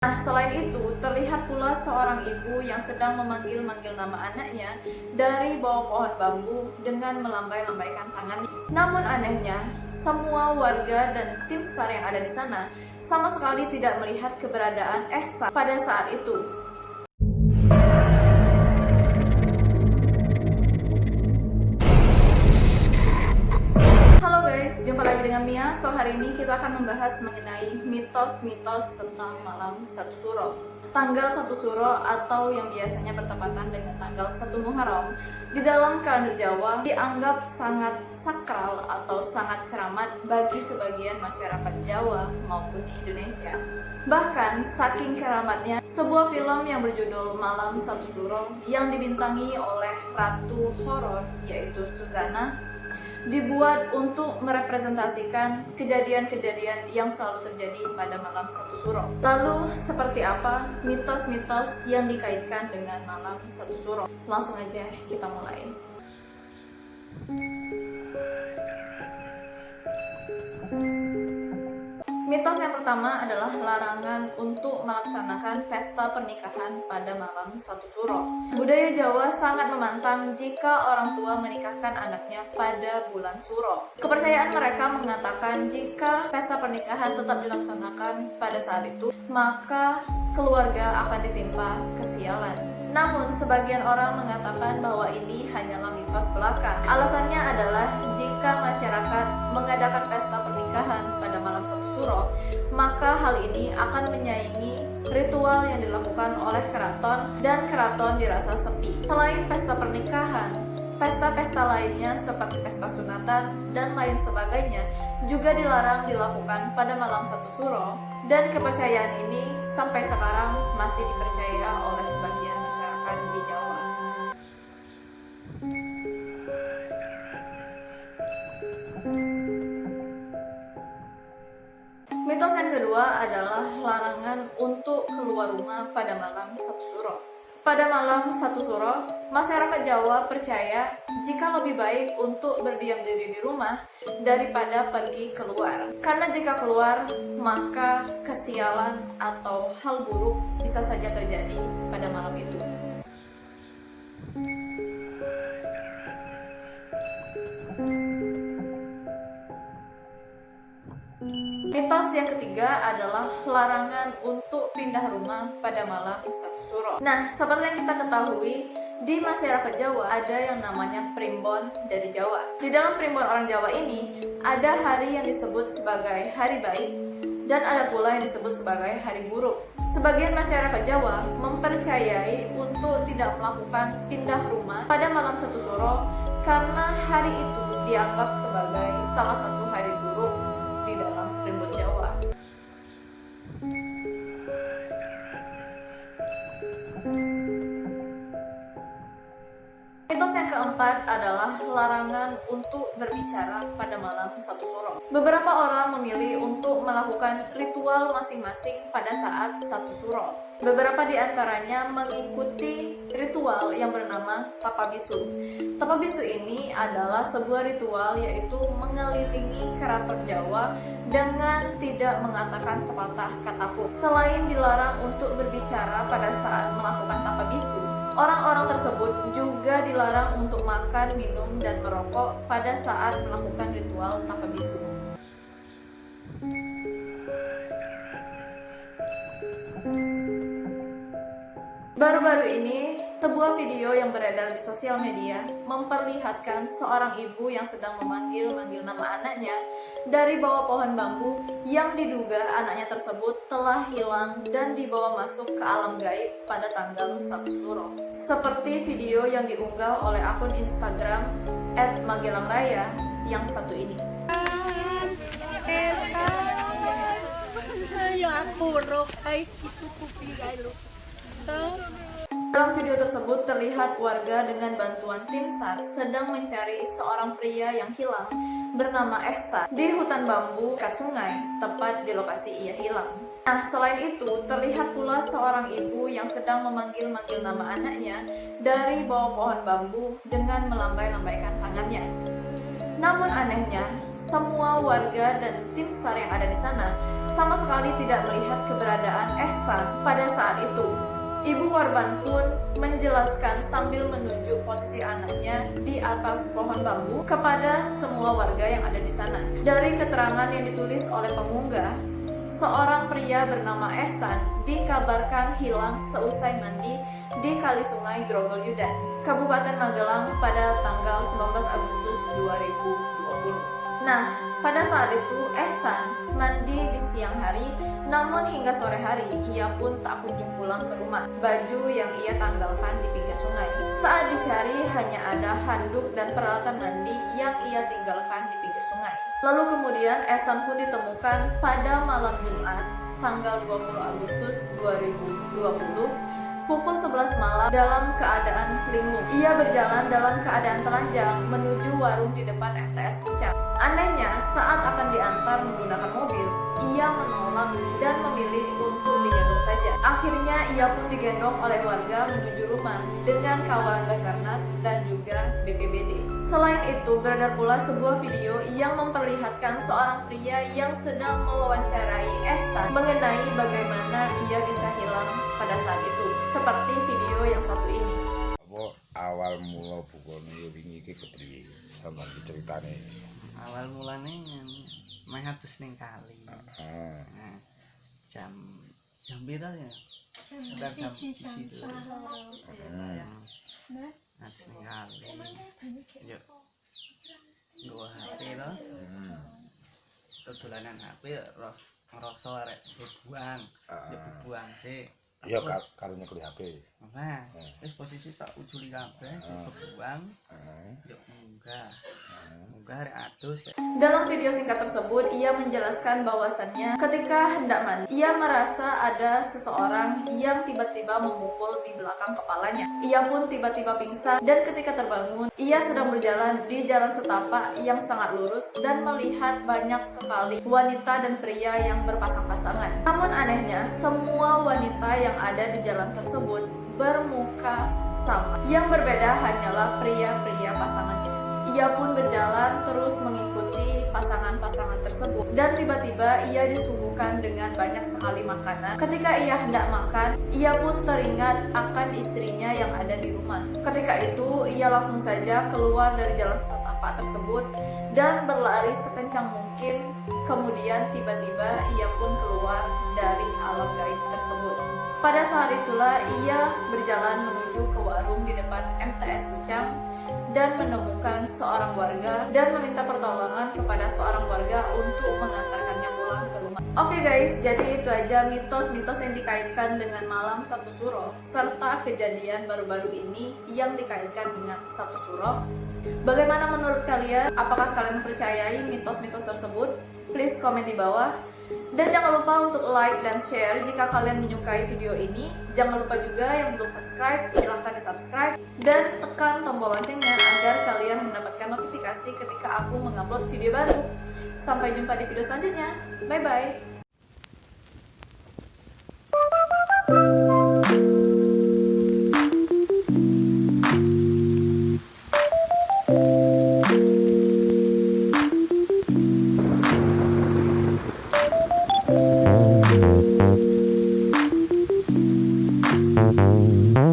Nah, selain itu, terlihat pula seorang ibu yang sedang memanggil-manggil nama anaknya dari bawah pohon bambu dengan melambai-lambaikan tangannya. Namun anehnya, semua warga dan tim SAR yang ada di sana sama sekali tidak melihat keberadaan Esa pada saat itu. Halo guys, jumpa lagi dengan Mia. So hari ini kita akan membahas mengenai mitos-mitos tentang malam 1 Suro. Tanggal 1 Suro atau yang biasanya bertepatan dengan tanggal 1 Muharram di dalam kalender Jawa dianggap sangat sakral atau sangat keramat bagi sebagian masyarakat Jawa maupun di Indonesia. Bahkan saking keramatnya, sebuah film yang berjudul Malam 1 Suro yang dibintangi oleh ratu horor yaitu Suzana dibuat untuk merepresentasikan kejadian-kejadian yang selalu terjadi pada malam 1 Suro. Lalu, seperti apa mitos-mitos yang dikaitkan dengan malam 1 Suro? Langsung aja kita mulai. Mitos yang pertama adalah larangan untuk melaksanakan pesta pernikahan pada malam 1 Suro. Budaya Jawa sangat memantang jika orang tua menikahkan anaknya pada bulan Suro. Kepercayaan mereka mengatakan jika pesta pernikahan tetap dilaksanakan pada saat itu, maka keluarga akan ditimpa kesialan. Namun, sebagian orang mengatakan bahwa ini hanyalah mitos belaka. Alasannya adalah jika masyarakat mengadakan pesta pernikahan pada malam 1 Suro, maka hal ini akan menyaingi ritual yang dilakukan oleh keraton dan keraton dirasa sepi. Selain pesta pernikahan, pesta-pesta lainnya seperti pesta sunatan dan lain sebagainya juga dilarang dilakukan pada malam 1 Suro, dan kepercayaan ini sampai sekarang masih dipercaya oleh sebagian masyarakat di Jawa. Mitos yang kedua adalah larangan untuk keluar rumah pada malam 1 Suro. Pada malam 1 Suro, masyarakat Jawa percaya jika lebih baik untuk berdiam diri di rumah daripada pergi keluar. Karena jika keluar, maka kesialan atau hal buruk bisa saja terjadi pada malam itu. Mitos yang ketiga adalah larangan untuk pindah rumah pada malam 1 Suro. Nah, seperti yang kita ketahui, di masyarakat Jawa ada yang namanya primbon dari Jawa. Di dalam primbon orang Jawa ini, ada hari yang disebut sebagai hari baik dan ada pula yang disebut sebagai hari buruk. Sebagian masyarakat Jawa mempercayai untuk tidak melakukan pindah rumah pada malam 1 Suro karena hari itu dianggap sebagai salah satu hari buruk di dalam primbon Jawa. Mitos yang keempat adalah larangan untuk berbicara pada malam 1 Suro. Beberapa orang memilih untuk melakukan ritual masing-masing pada saat 1 Suro. Beberapa di antaranya mengikuti ritual yang bernama Tapa Bisu. Tapa Bisu ini adalah sebuah ritual yaitu mengelilingi keraton Jawa dengan tidak mengatakan sepatah kata pun. Selain dilarang untuk berbicara pada saat melakukan Tapa Bisu, orang-orang tersebut juga dilarang untuk makan, minum, dan merokok pada saat melakukan ritual Tapa Bisu. Baru-baru ini, sebuah video yang beredar di sosial media memperlihatkan seorang ibu yang sedang memanggil-manggil nama anaknya dari bawah pohon bambu yang diduga anaknya tersebut telah hilang dan dibawa masuk ke alam gaib pada tanggal 1 Suro. Seperti video yang diunggah oleh akun Instagram @magelangraya yang satu ini. Dalam video tersebut terlihat warga dengan bantuan tim SAR sedang mencari seorang pria yang hilang bernama Esa di hutan bambu dekat sungai, tepat di lokasi ia hilang. Nah, selain itu terlihat pula seorang ibu yang sedang memanggil-manggil nama anaknya dari bawah pohon bambu dengan melambai-lambaikan tangannya. Namun anehnya, semua warga dan tim SAR yang ada di sana sama sekali tidak melihat keberadaan Ehsan pada saat itu. Ibu korban pun menjelaskan sambil menunjuk posisi anaknya di atas pohon bambu kepada semua warga yang ada di sana. Dari keterangan yang ditulis oleh pengunggah, seorang pria bernama Ehsan dikabarkan hilang seusai mandi di Kali Sungai Grogol Yudan, Kabupaten Magelang pada tanggal 19 Agustus 2020. Nah, pada saat itu Ehsan mandi di siang hari, namun hingga sore hari ia pun tak kunjung pulang ke rumah. Baju yang ia tanggalkan di pinggir sungai. Saat dicari hanya ada handuk dan peralatan mandi yang ia tinggalkan di pinggir sungai. Lalu kemudian Ehsan pun ditemukan pada malam Jumat tanggal 20 Agustus 2020 pukul 11 malam dalam keadaan linglung. Ia berjalan dalam keadaan telanjang menuju warung di depan MTS Puncak. Anehnya, saat akan diantar menggunakan mobil, ia menolak dan memilih untuk digendong saja. Akhirnya ia pun digendong oleh warga menuju rumah dengan kawalan Basarnas dan juga BPBD. Selain itu, beredar pula sebuah video yang memperlihatkan seorang pria yang sedang mewawancarai Ehsan mengenai bagaimana ia bisa hilang pada saat itu, seperti video yang satu ini. Awal mula bukane wingi iki kepriye? Sampeyan diceritane. Awal mulane meh atus ning kali. Heeh. Nah, jam pira ya? Sekitar jam 1. Atus ning kali. Yo. Gua HP to. Dolanan HP ngerasa arek buang. Yo buang sih. Ya karone kuwi HP. Nah, wis posisi tak ujuli kabeh, buang. Yo munggah arek atus. Dalam video singkat tersebut, ia menjelaskan bahwasannya ketika hendak mandi, ia merasa ada seseorang yang tiba-tiba memukul di belakang kepalanya. Ia pun tiba-tiba pingsan dan ketika terbangun, ia sedang berjalan di jalan setapak yang sangat lurus dan melihat banyak sekali wanita dan pria yang berpasang-pasangan. Namun anehnya, semua wanita yang ada di jalan tersebut bermuka sama. Yang berbeda hanyalah pria-pria pasangannya. Ia pun berjalan terus mengikuti pasangan-pasangan tersebut dan tiba-tiba ia disuguhkan dengan banyak sekali makanan. Ketika ia hendak makan, ia pun teringat akan istrinya yang ada di rumah. Ketika itu, ia langsung saja keluar dari jalan setapak tersebut dan berlari sekencang mungkin. Kemudian tiba-tiba ia pun keluar dari alam gaib tersebut. Pada saat itulah ia berjalan menuju ke warung di depan MTS Puncak dan menemukan seorang warga dan meminta pertolongan kepada seorang warga untuk mengantarkannya pulang ke rumah. Oke guys, jadi itu aja mitos-mitos yang dikaitkan dengan malam Satu Suro serta kejadian baru-baru ini yang dikaitkan dengan Satu Suro. Bagaimana menurut kalian? Apakah kalian mempercayai mitos-mitos tersebut? Please komen di bawah. Dan jangan lupa untuk like dan share jika kalian menyukai video ini. Jangan lupa juga yang belum subscribe, silahkan di subscribe dan tekan tombol loncengnya agar kalian mendapatkan notifikasi ketika aku mengupload video baru. Sampai jumpa di video selanjutnya. Bye bye.